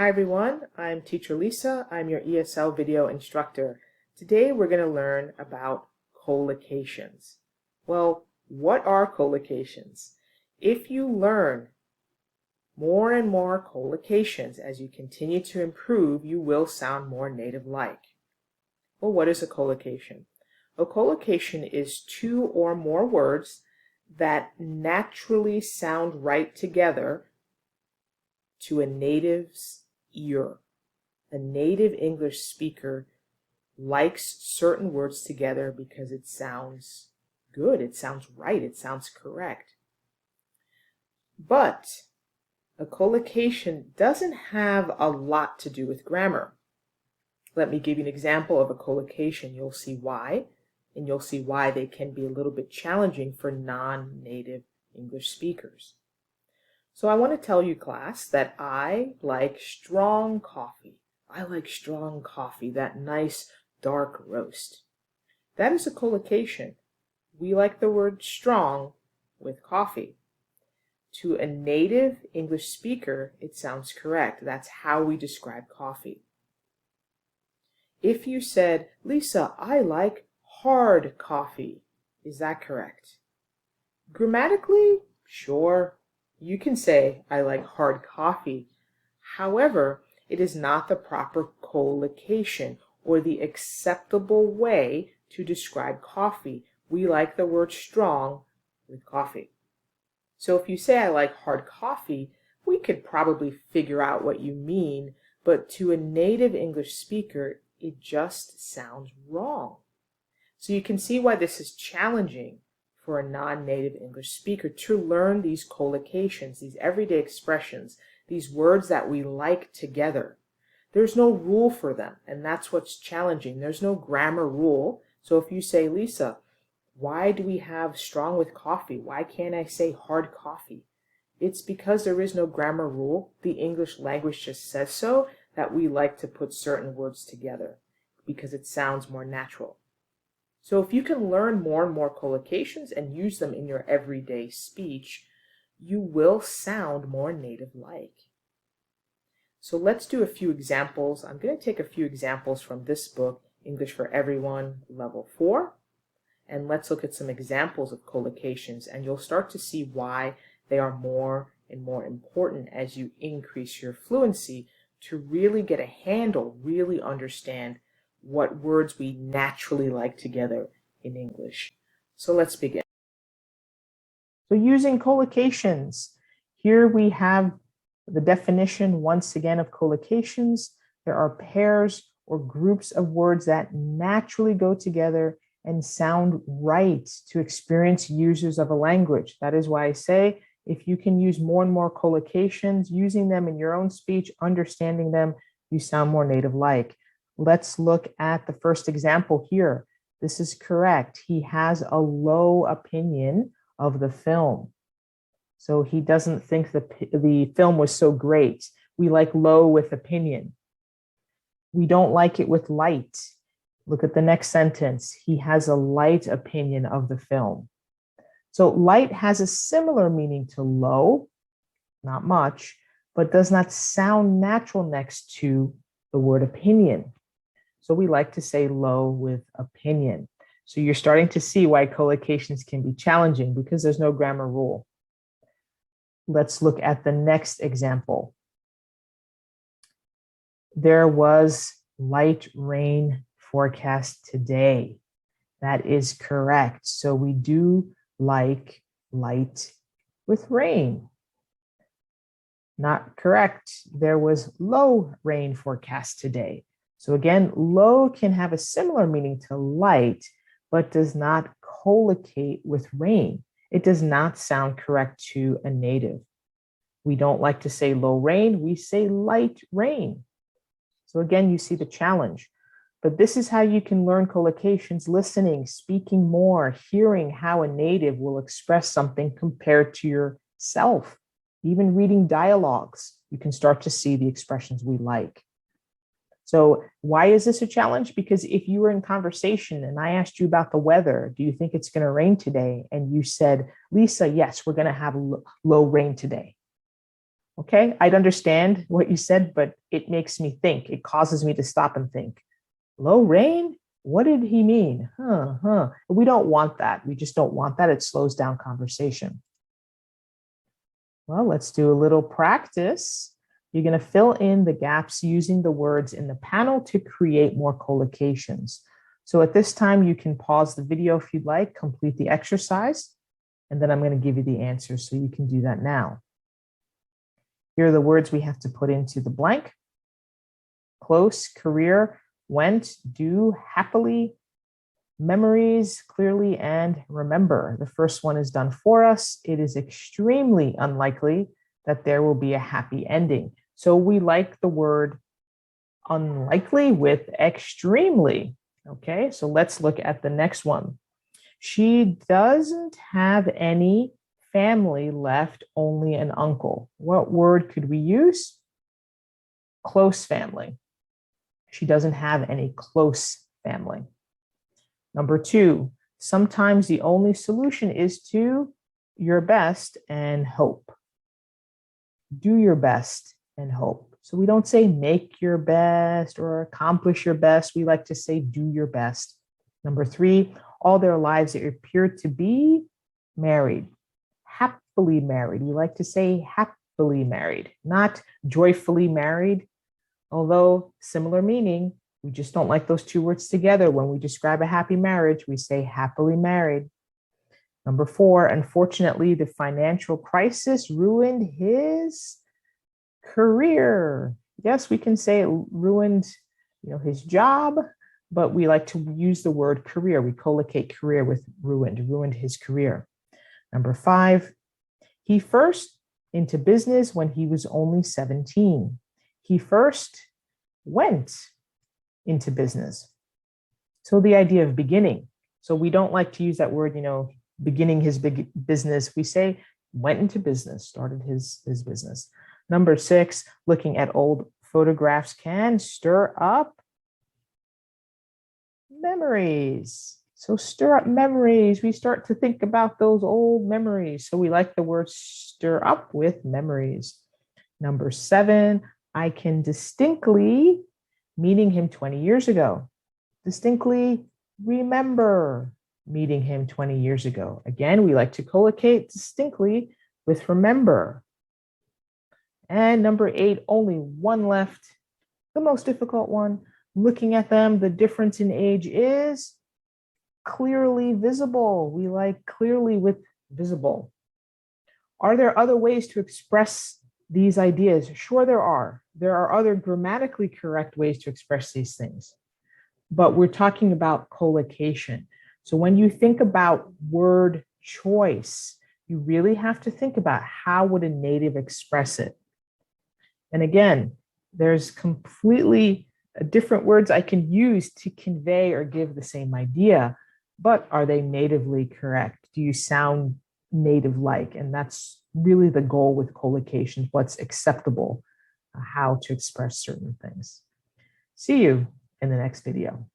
Hi everyone, I'm Teacher Lisa. I'm your ESL video instructor. Today we're going to learn about collocations. Well, what are collocations? If you learn more and more collocations as you continue to improve, you will sound more native-like. Well, what is a collocation? A collocation is two or more words that naturally sound right together to a native's ear. A native English speaker likes certain words together because it sounds good, it sounds right, it sounds correct. But a collocation doesn't have a lot to do with grammar. Let me give you an example of a collocation. You'll see why, and you'll see why they can be a little bit challenging for non-native English speakers. So I want to tell you, class, that I like strong coffee. I like strong coffee, that nice dark roast. That is a collocation. We like the word strong with coffee. To a native English speaker, it sounds correct. That's how we describe coffee. If you said, Lisa, I like hard coffee, is that correct? Grammatically, sure. You can say, I like hard coffee. However, it is not the proper collocation or the acceptable way to describe coffee. We like the word strong with coffee. So if you say, I like hard coffee, we could probably figure out what you mean, but to a native English speaker, it just sounds wrong. So you can see why this is challenging for a non-native English speaker to learn these collocations, these everyday expressions, these words that we like together. There's no rule for them, and that's what's challenging. There's no grammar rule. So if you say, Lisa, why do we have strong with coffee? Why can't I say hard coffee? It's because there is no grammar rule. The English language just says so, that we like to put certain words together because it sounds more natural. So if you can learn more and more collocations and use them in your everyday speech, you will sound more native-like. So let's do a few examples. I'm going to take a few examples from this book, English for Everyone, Level 4. And let's look at some examples of collocations, and you'll start to see why they are more and more important as you increase your fluency to really get a handle, really understand what words we naturally like together in English. So let's begin. So using collocations, here we have the definition once again of collocations. There are pairs or groups of words that naturally go together and sound right to experienced users of a language. That is why I say if you can use more and more collocations, using them in your own speech, understanding them, you sound more native-like. Let's look at the first example here. This is correct. He has a low opinion of the film. So he doesn't think the film was so great. We like low with opinion. We don't like it with light. Look at the next sentence. He has a light opinion of the film. So light has a similar meaning to low, not much, but does not sound natural next to the word opinion. So we like to say low with opinion. So you're starting to see why collocations can be challenging because there's no grammar rule. Let's look at the next example. There was light rain forecast today. That is correct. So we do like light with rain. Not correct. There was low rain forecast today. So again, low can have a similar meaning to light, but does not collocate with rain. It does not sound correct to a native. We don't like to say low rain, we say light rain. So again, you see the challenge. But this is how you can learn collocations: listening, speaking more, hearing how a native will express something compared to yourself. Even reading dialogues, you can start to see the expressions we like. So why is this a challenge? Because if you were in conversation and I asked you about the weather, do you think it's going to rain today? And you said, Lisa, yes, we're going to have low rain today. Okay, I'd understand what you said, but it makes me think. It causes me to stop and think. Low rain? What did he mean? We don't want that. We just don't want that. It slows down conversation. Well, let's do a little practice. You're going to fill in the gaps using the words in the panel to create more collocations. So at this time, you can pause the video if you'd like, complete the exercise, and then I'm going to give you the answers so you can do that now. Here are the words we have to put into the blank. Close, career, went, do, happily, memories, clearly, and remember. The first one is done for us. It is extremely unlikely that there will be a happy ending. So we like the word unlikely with extremely. Okay, so let's look at the next one. She doesn't have any family left, only an uncle. What word could we use? Close family. She doesn't have any close family. Number 2, sometimes the only solution is to your best and hope. Do your best and hope. So we don't say make your best or accomplish your best. We like to say do your best. Number 3, all their lives they appear to be married. Happily married. We like to say happily married, not joyfully married. Although similar meaning, we just don't like those two words together. When we describe a happy marriage, we say happily married. Number 4, unfortunately, the financial crisis ruined his career. Yes, we can say it ruined, his job, but we like to use the word career. We collocate career with ruined his career. Number 5, he first into business when he was only 17. He first went into business. So the idea of beginning. So we don't like to use that word, beginning his big business. We say went into business, started his business. Number 6, looking at old photographs can stir up memories. So stir up memories. We start to think about those old memories. So we like the word stir up with memories. Number 7, I can distinctly, meeting him 20 years ago. Distinctly remember meeting him 20 years ago. Again, we like to collocate distinctly with remember. And number 8, only one left, the most difficult one. Looking at them, the difference in age is clearly visible. We like clearly with visible. Are there other ways to express these ideas? Sure, there are. There are other grammatically correct ways to express these things. But we're talking about collocation. So when you think about word choice, you really have to think about how would a native express it. And again, there's completely different words I can use to convey or give the same idea, but are they natively correct? Do you sound native-like? And that's really the goal with collocations, what's acceptable, how to express certain things. See you in the next video.